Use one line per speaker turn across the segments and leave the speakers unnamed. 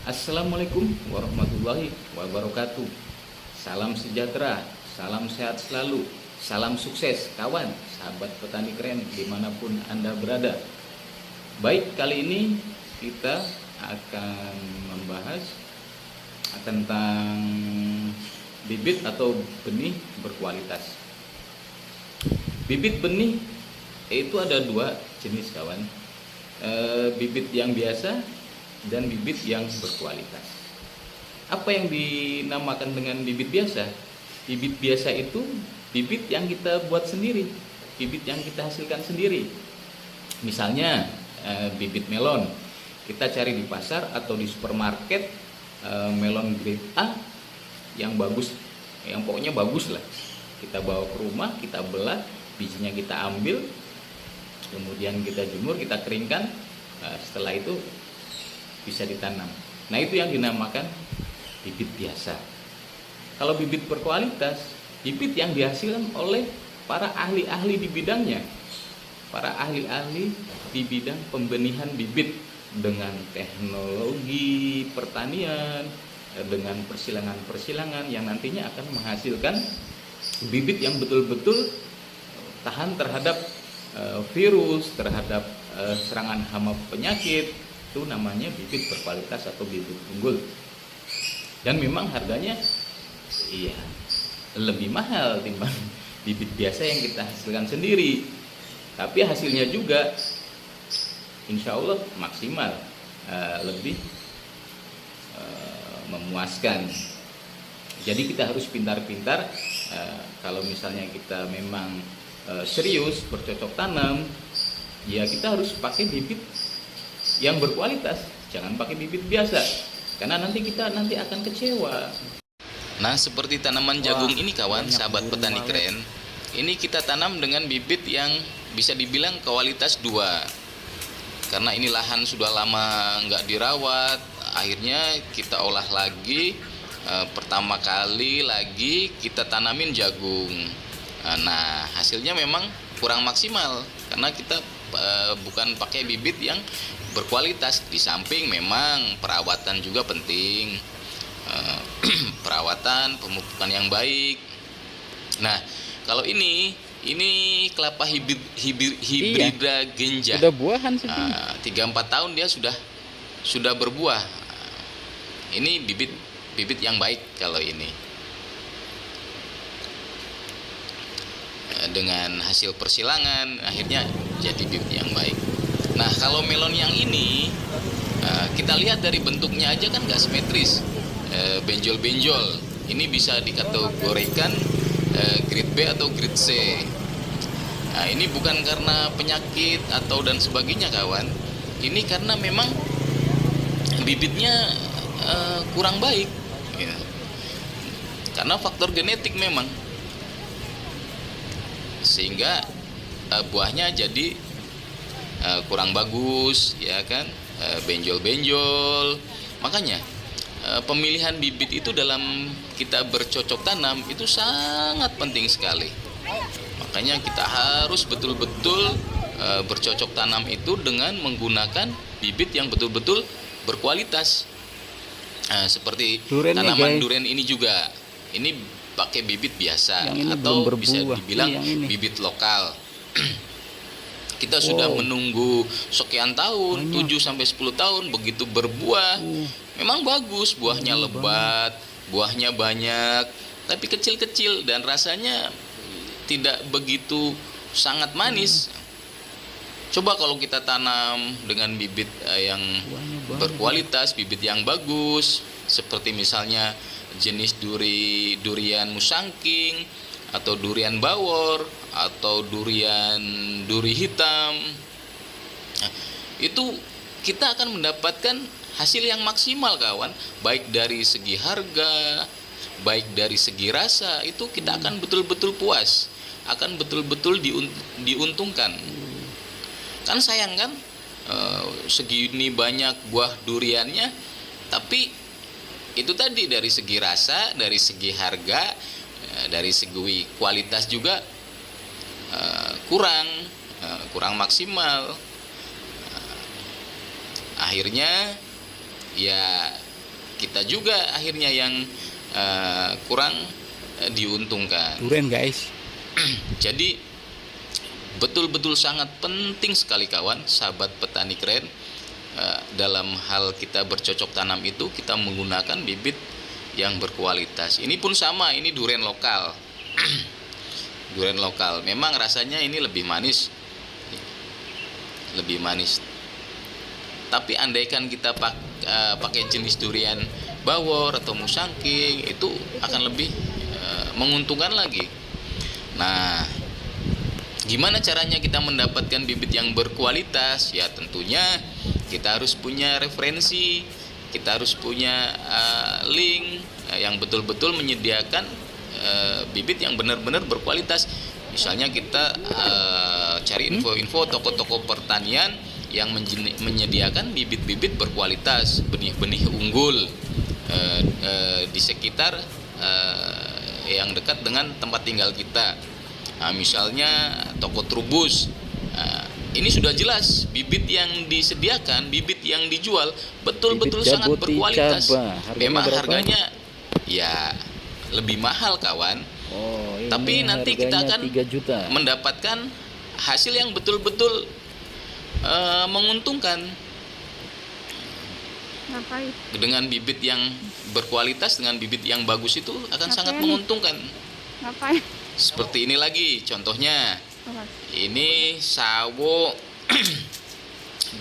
Assalamualaikum warahmatullahi wabarakatuh. Salam sejahtera, salam sehat selalu, salam sukses kawan, sahabat petani keren dimanapun Anda berada. Baik, kali ini kita akan membahas tentang bibit atau benih berkualitas. Bibit benih itu ada dua jenis kawan, bibit yang biasa dan bibit yang berkualitas. Apa yang dinamakan dengan bibit biasa? Bibit biasa itu bibit yang kita buat sendiri, bibit yang kita hasilkan sendiri. Misalnya bibit melon, kita cari di pasar atau di supermarket, melon grade A yang bagus, yang pokoknya bagus lah. Kita bawa ke rumah, kita belah, bijinya kita ambil, kemudian kita jemur, kita keringkan. Setelah itu bisa ditanam. Nah, itu yang dinamakan bibit biasa. Kalau bibit berkualitas, bibit yang dihasilkan oleh para ahli-ahli di bidangnya, para ahli-ahli di bidang pembenihan bibit dengan teknologi pertanian, dengan persilangan-persilangan yang nantinya akan menghasilkan bibit yang betul-betul tahan terhadap virus, terhadap serangan hama penyakit. Itu namanya bibit berkualitas atau bibit unggul. Dan memang harganya lebih mahal timbang bibit biasa yang kita hasilkan sendiri. Tapi hasilnya juga insya Allah maksimal, lebih memuaskan. Jadi kita harus pintar-pintar, kalau misalnya kita memang serius bercocok tanam, ya kita harus pakai bibit yang berkualitas, jangan pakai bibit biasa, karena nanti kita akan kecewa.
Nah, seperti tanaman jagung ini kawan, sahabat petani keren, ini kita tanam dengan bibit yang bisa dibilang kualitas 2. Karena ini lahan sudah lama nggak dirawat, akhirnya kita olah lagi, pertama kali lagi kita tanamin jagung. Nah, hasilnya memang kurang maksimal karena kita bukan pakai bibit yang berkualitas. Di samping memang perawatan juga penting, perawatan, pemupukan yang baik. Nah, kalau ini kelapa hibrida genja.
Sudah buahan sih.
3-4 tahun dia sudah berbuah. Ini bibit yang baik kalau ini. Dengan hasil persilangan akhirnya jadi bibit yang baik. Nah, kalau melon yang ini kita lihat dari bentuknya aja kan nggak simetris, benjol-benjol. Ini bisa dikategorikan grade B atau grade C. Nah, ini bukan karena penyakit atau dan sebagainya kawan. Ini karena memang bibitnya kurang baik, ya. Karena faktor genetik memang, sehingga buahnya jadi kurang bagus, ya kan, benjol-benjol. Makanya pemilihan bibit itu dalam kita bercocok tanam itu sangat penting sekali. Makanya kita harus betul-betul bercocok tanam itu dengan menggunakan bibit yang betul-betul berkualitas. Seperti tanaman durian ini juga, ini pakai bibit biasa atau bisa dibilang bibit lokal. Kita sudah menunggu sekian tahun, 7-10 tahun, begitu berbuah. Memang bagus, buahnya lebat, buahnya banyak, tapi kecil-kecil dan rasanya tidak begitu sangat manis. Coba kalau kita tanam dengan bibit yang berkualitas, bibit yang bagus, seperti misalnya jenis durian musangking, atau durian bawor, atau duri hitam. Nah, itu kita akan mendapatkan hasil yang maksimal kawan, baik dari segi harga, baik dari segi rasa. Itu kita akan betul-betul puas, akan betul-betul diuntungkan. Kan sayang kan, segini banyak buah duriannya, tapi itu tadi dari segi rasa, dari segi harga, dari segi kualitas juga kurang maksimal. Akhirnya ya kita juga akhirnya yang kurang diuntungkan.
Duren guys.
Jadi betul-betul sangat penting sekali kawan, sahabat petani keren, dalam hal kita bercocok tanam itu kita menggunakan bibit yang berkualitas. Ini pun sama, ini duren lokal. Duren lokal memang rasanya ini lebih manis, tapi andaikan kita pakai jenis durian bawor atau musangking, itu akan lebih menguntungkan lagi. Nah, gimana caranya kita mendapatkan bibit yang berkualitas? Ya tentunya kita harus punya referensi, kita harus punya link yang betul-betul menyediakan bibit yang benar-benar berkualitas. Misalnya kita cari info-info toko-toko pertanian yang menyediakan bibit-bibit berkualitas, benih-benih unggul di sekitar yang dekat dengan tempat tinggal kita. Nah, misalnya toko Trubus, ini sudah jelas bibit yang disediakan, bibit yang dijual betul-betul sangat berkualitas. Memang harganya ya lebih mahal kawan, tapi nanti kita akan
3 juta.
mendapatkan hasil yang betul-betul menguntungkan.
Ngapain?
Dengan bibit yang berkualitas, dengan bibit yang bagus itu akan sangat menguntungkan.
Ngapain?
Seperti ini lagi contohnya.
Apa?
Ini sawo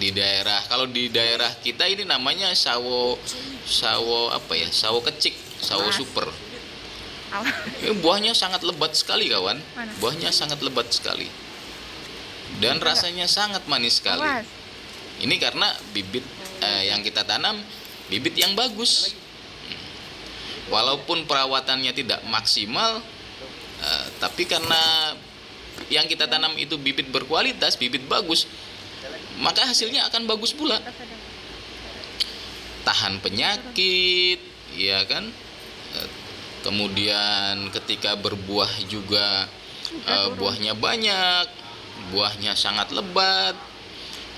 di daerah, kalau di daerah kita ini namanya sawo apa ya? Sawo kecik, sawo super.
Apa?
Ini buahnya sangat lebat sekali kawan.
Mana?
Buahnya sangat lebat sekali. Dan rasanya sangat manis sekali.
Awas.
Ini karena bibit yang kita tanam bibit yang bagus. Walaupun perawatannya tidak maksimal, tapi karena yang kita tanam itu bibit berkualitas, bibit bagus, maka hasilnya akan bagus pula. Tahan penyakit, ya kan? Kemudian ketika berbuah juga buahnya banyak, buahnya sangat lebat.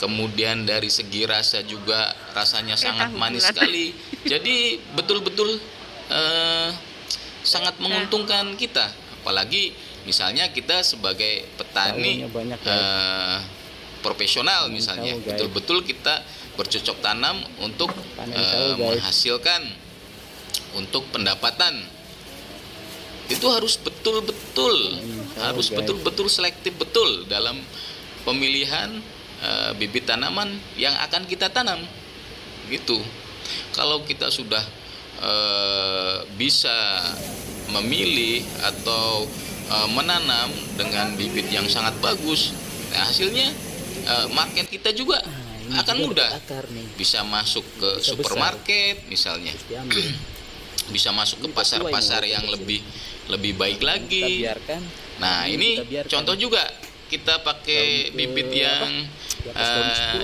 Kemudian dari segi rasa juga rasanya sangat manis sekali. Jadi betul-betul sangat menguntungkan kita. Apalagi misalnya kita sebagai petani profesional misalnya, betul-betul kita bercocok tanam untuk menghasilkan, untuk pendapatan. Itu harus betul-betul selektif betul dalam pemilihan bibit tanaman yang akan kita tanam gitu. Kalau kita sudah bisa memilih atau menanam dengan bibit yang sangat bagus, nah hasilnya market kita juga akan mudah, bisa masuk ke supermarket misalnya, bisa masuk ke pasar-pasar yang lebih baik lagi. Nah ini contoh juga, kita pakai bibit yang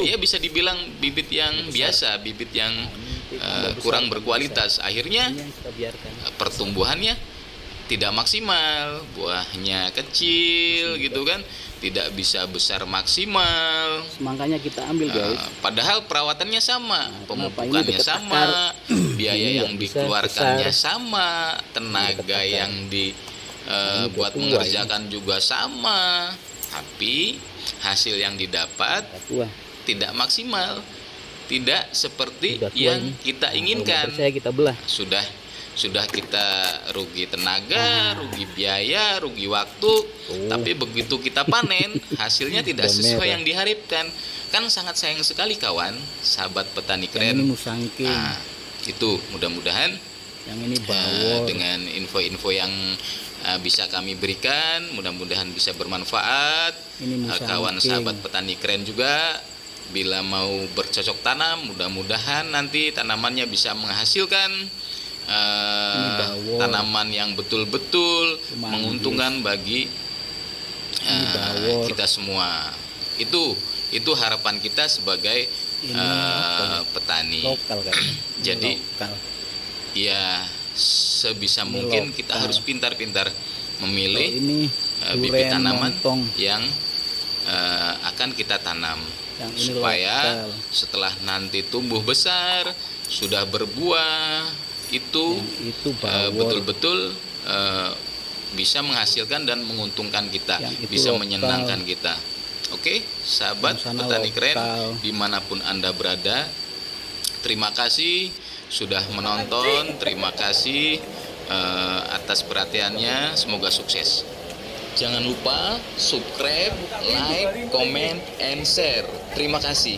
ya bisa dibilang bibit yang biasa, bibit yang kurang berkualitas. Akhirnya pertumbuhannya tidak maksimal, buahnya kecil gitu kan, tidak bisa besar maksimal.
Makanya kita ambil guys.
Padahal perawatannya sama, pemupukannya sama, biaya yang dikeluarkannya sama, tenaga yang dibuat mengerjakan juga sama, tapi hasil yang didapat tidak maksimal, tidak seperti yang kita inginkan.
Kita belah.
Sudah kita rugi tenaga, rugi biaya, rugi waktu, tapi begitu kita panen hasilnya tidak sesuai yang diharapkan. Kan sangat sayang sekali kawan, sahabat petani keren.
Ini musangking.
Nah, itu mudah-mudahan
yang ini bawor.
Dengan info-info yang bisa kami berikan, mudah-mudahan bisa bermanfaat. Kawan sahabat petani keren juga, bila mau bercocok tanam, mudah-mudahan nanti tanamannya bisa menghasilkan tanaman yang betul-betul menguntungkan bagi kita semua. Itu harapan kita sebagai petani. Jadi ya sebisa mungkin kita harus pintar-pintar memilih bibit tanaman yang akan kita tanam.
Yang ini
supaya
lokal.
setelah nanti tumbuh besar, sudah berbuah, itu
Yang itu bawor.
betul-betul bisa menghasilkan dan menguntungkan kita,
Yang itu
bisa
lokal.
menyenangkan kita. Oke, sahabat
Yang sana
petani keren
lokal.
dimanapun Anda berada, terima kasih sudah menonton, terima kasih atas perhatiannya, semoga sukses. Jangan lupa subscribe, like, comment, and share. Terima kasih.